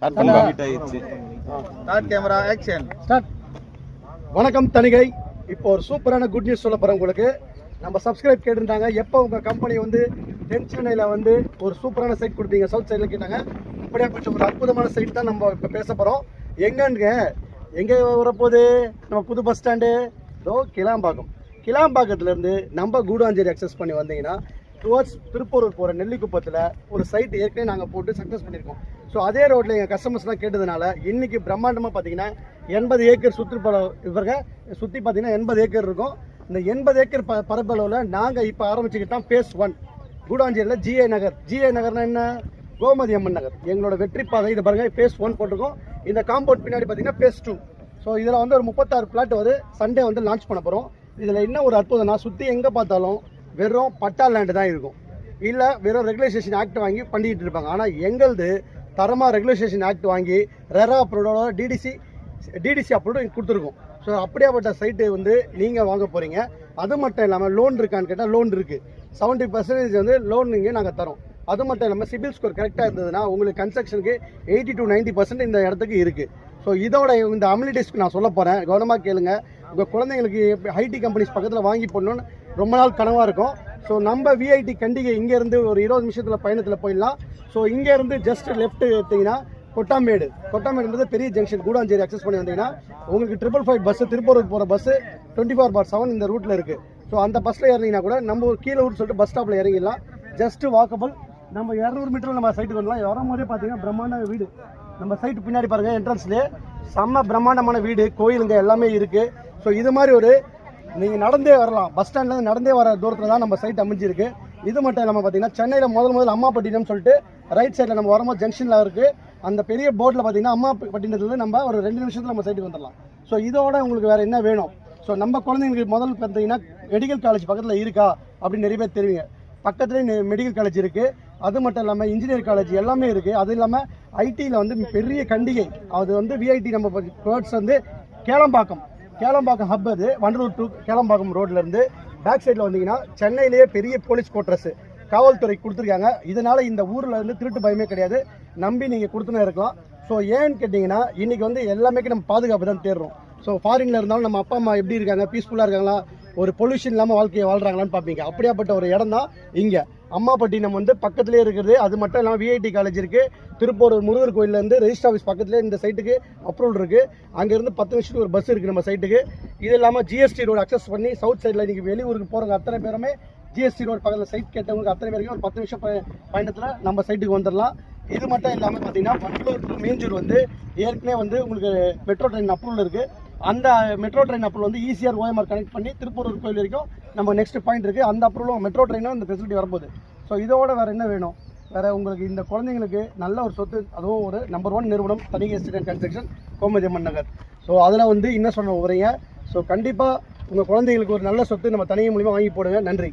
வணக்கம் தணிகை. இப்போ ஒரு சூப்பரான குட் நியூஸ் சொல்ல போறேன் உங்களுக்கு. நம்ம சப்ஸ்கிரைப் கேட்டிருந்தாங்க, எப்போ உங்க கம்பெனி வந்து தென் சென்னையில் வந்து ஒரு சூப்பரான சைட் கொடுத்தீங்க, சவுத் சைடில் கேட்டாங்க. அப்படியே கொஞ்சம் ஒரு அற்புதமான சைட் தான் நம்ம இப்போ பேச போகிறோம். எங்கே வரப்போகுது நம்ம புது பஸ் ஸ்டாண்டு? கிளாம்பாக்கத்துலேருந்து நம்ம கூடாஞ்சேரி அக்சஸ் பண்ணி வந்தீங்கன்னா டுவர்ட்ஸ் திருப்பூரூர் போகிற நெல்லிக்குப்பத்தில் ஒரு சைட் ஏற்கனவே நாங்கள் போட்டு சக்ஸஸ் பண்ணியிருக்கோம். ஸோ அதே ரோட்டில் எங்கள் கஸ்டமர்ஸ்லாம் கேட்டதுனால இன்றைக்கி பிரம்மாண்டமாக பார்த்தீங்கன்னா 80 ஏக்கர் சுற்றி பார்த்தீங்கன்னா 80 ஏக்கர் இருக்கும். இந்த 80 ஏக்கர் பரப்பளவில் நாங்கள் இப்போ ஆரம்பிச்சுக்கிட்டோம் ஃபேஸ் 1 கூடாஞ்சேரியில் ஜிஐ நகர்னா என்ன? கோமதி அம்மன் நகர். எங்களோட வெற்றி பாதை இது பாருங்கள், ஃபேஸ் 1 போட்டிருக்கோம். இந்த காம்பவுண்ட் பின்னாடி பார்த்தீங்கன்னா ஃபேஸ் 2. ஸோ இதில் வந்து ஒரு 36 பிளாட் சண்டே வந்து லான்ச் பண்ண போகிறோம். இதில் என்ன ஒரு அற்புதம்னா, சுற்றி எங்கே பார்த்தாலும் வெறும் பட்டா லேண்டு தான் இருக்கும், இல்லை வெறும் ரெகுலேஷன் ஆக்ட் வாங்கி பண்ணிக்கிட்டு இருப்பாங்க. ஆனால் எங்களது தரமாக ரெகுலேஷன் ஆக்ட் வாங்கி ரெரா அப்ரூவோட டிடிசி அப்ரூவ் கொடுத்துருக்கோம். ஸோ அப்படியாப்பட்ட சைட்டு வந்து நீங்கள் வாங்க போகிறீங்க. அது மட்டும் இல்லாமல் லோன் இருக்கான்னு கேட்டால் லோன் இருக்குது. 70% வந்து லோன் இங்கே நாங்கள் தரோம். அது மட்டும் இல்லாமல் சிபில் ஸ்கோர் கரெக்டாக இருந்ததுன்னா உங்களுக்கு கன்ஸ்ட்ரக்ஷனுக்கு 80 to 90% இந்த இடத்துக்கு இருக்குது. ஸோ இதோட இந்த அம்யூனிட்டிஸ்க்கு நான் சொல்ல போகிறேன், கவனமாக கேளுங்க. உங்கள் குழந்தைங்களுக்கு ஐடி கம்பெனிஸ் பக்கத்தில் வாங்கி போடணும்னு ரொம்ப நாள் கனவாக இருக்கும். ஸோ நம்ம விஐடி கண்டிகை இங்கேருந்து ஒரு 20 நிமிஷத்தில் பயணத்தில் போயிடலாம். ஸோ இங்கேருந்து ஜஸ்ட் லெஃப்ட் எடுத்திங்கன்னா கொட்டாமேடுன்றது பெரிய ஜங்ஷன். கூடாஞ்சேரி அக்சஸ் பண்ணி வந்தீங்கன்னா உங்களுக்கு 555 பஸ்ஸு, திருப்பூருக்கு போகிற பஸ்ஸு 24/7 இந்த ரூட்டில் இருக்குது. ஸோ அந்த பஸ்ஸில் இறங்கினா கூட நம்ம கீழே ஊர் சொல்லிட்டு பஸ் ஸ்டாப்பில் இறங்கிடலாம். Just walkable. நம்ம 200 மீட்டரில் நம்ம சைட்டுக்கு வரலாம். வரும்போதே பார்த்தீங்கன்னா பிரம்மாண்ட வீடு நம்ம சைட்டு பின்னாடி பாருங்கள், என்ட்ரன்ஸ்லேயே செம்ம பிரம்மாண்டமான வீடு, கோயிலுங்க எல்லாமே இருக்குது. ஸோ இது மாதிரி ஒரு நீங்கள் நடந்தே வரலாம், பஸ் ஸ்டாண்ட்லேருந்து நடந்தே வர தூரத்தில் தான் நம்ம சைட் அமைஞ்சிருக்கு. இது மட்டும் இல்லாமல் பார்த்தீங்கன்னா சென்னையில் முதல் அம்மாப்பட்டினம் சொல்லிட்டு ரைட் சைடில் நம்ம வரும்போது ஜங்ஷனில் இருக்குது. அந்த பெரிய போர்டில் பார்த்தீங்கன்னா அம்மாப்பட்டினத்துலேருந்து நம்ம ஒரு 2 நிமிஷத்தில் நம்ம சைட்டுக்கு வந்துடலாம். ஸோ இதோட உங்களுக்கு வேறு என்ன வேணும்? ஸோ நம்ம குழந்தைங்களுக்கு முதல்ல பார்த்தீங்கன்னா மெடிக்கல் காலேஜ் பக்கத்தில் இருக்கா அப்படின்னு நிறைய பேர் தெரியுங்க. பக்கத்துலேயே மெடிக்கல் காலேஜ் இருக்குது. அது மட்டும் இல்லாமல் இன்ஜினியர் காலேஜ் எல்லாமே இருக்குது. அது இல்லாமல் ஐடியில் வந்து பெரிய கண்டிகை, அது வந்து விஐடி நம்ம வேர்ட்ஸ் வந்து கேளம்பாக்கம் ஹப். அது வண்டலூர் டு கேளம்பாக்கம் ரோட்லேருந்து பேக் சைடில் வந்தீங்கன்னா சென்னையிலேயே பெரிய போலீஸ் குவார்ட்டர்ஸ் காவல்துறை கொடுத்துருக்காங்க. இதனால் இந்த ஊரில் வந்து திருட்டு பயமே கிடையாது, நம்பி நீங்கள் கொடுத்துனே இருக்கலாம். ஸோ ஏன்னு கேட்டிங்கன்னா இன்றைக்கி வந்து எல்லாமே நம்ம பாதுகாப்பு தான் தேடுறோம். ஸோ ஃபாரினில் இருந்தாலும் நம்ம அப்பா அம்மா எப்படி இருக்காங்க, பீஸ்ஃபுல்லாக இருக்காங்களா, ஒரு பொல்யூஷன் இல்லாமல் வாழ்க்கையை வாழ்கிறாங்களான்னு பார்ப்பீங்க. அப்படியாப்பட்ட ஒரு இடம் தான் இங்கே அம்மாப்பட்டினம் வந்து பக்கத்துலேயே இருக்குது. அது மட்டும் இல்லாமல் விஐடி காலேஜ் இருக்குது. திருப்பூர் முருகர் கோயிலேருந்து ரெஜிஸ்டர் ஆஃபீஸ் பக்கத்துலேயே இந்த சைட்டுக்கு அப்ரூவல் இருக்குது. அங்கேருந்து 10 நிமிஷத்துக்கு ஒரு பஸ் இருக்குது நம்ம சைட்டுக்கு. இது இல்லாமல் ஜிஎஸ்டி ரோடு அக்சஸ் பண்ணி சவுத் சைடில் இன்றைக்கி வெளியூருக்கு போகிறவங்க அத்தனை பேருமே ஜிஎஸ்டி ரோடு பக்கத்தில் சைட் கேட்டவங்களுக்கு அத்தனை பேருக்கும் ஒரு 10 நிமிஷம் பயணத்தில் நம்ம சைட்டுக்கு வந்துடலாம். இது மட்டும் இல்லாமல் பார்த்தீங்கன்னா வண்டலூர் டு மீஞ்சூர் வந்து ஏற்கனவே வந்து உங்களுக்கு மெட்ரோ ட்ரெயின் அப்ரூவல் இருக்குது. அந்த மெட்ரோ ட்ரெயின் அப்ரூவல் வந்து ஈஸியாக ஓஎம்ஆர் கனெக்ட் பண்ணி திருப்பூர் கோயில் வரைக்கும் நம்ம நெக்ஸ்ட் பாயிண்ட் இருக்குது. அந்த அப்ரூவலும் மெட்ரோ ட்ரெயினும் இந்த ஃபெசிலிட்டி வரும்போது. ஸோ இதோட வேறு என்ன வேணும்? வேறு உங்களுக்கு இந்த குழந்தைங்களுக்கு நல்ல ஒரு சொத்து, அதுவும் ஒரு நம்பர் 1 நிறுவனம் Thanigai estate and construction, Gomathi Amman Nagar. So அதில் வந்து இன்னும் சொன்ன வரீங்க. ஸோ கண்டிப்பாக உங்கள் குழந்தைங்களுக்கு ஒரு நல்ல சொத்து நம்ம தணிகை மூலிமா வாங்கி போடுங்க. நன்றி.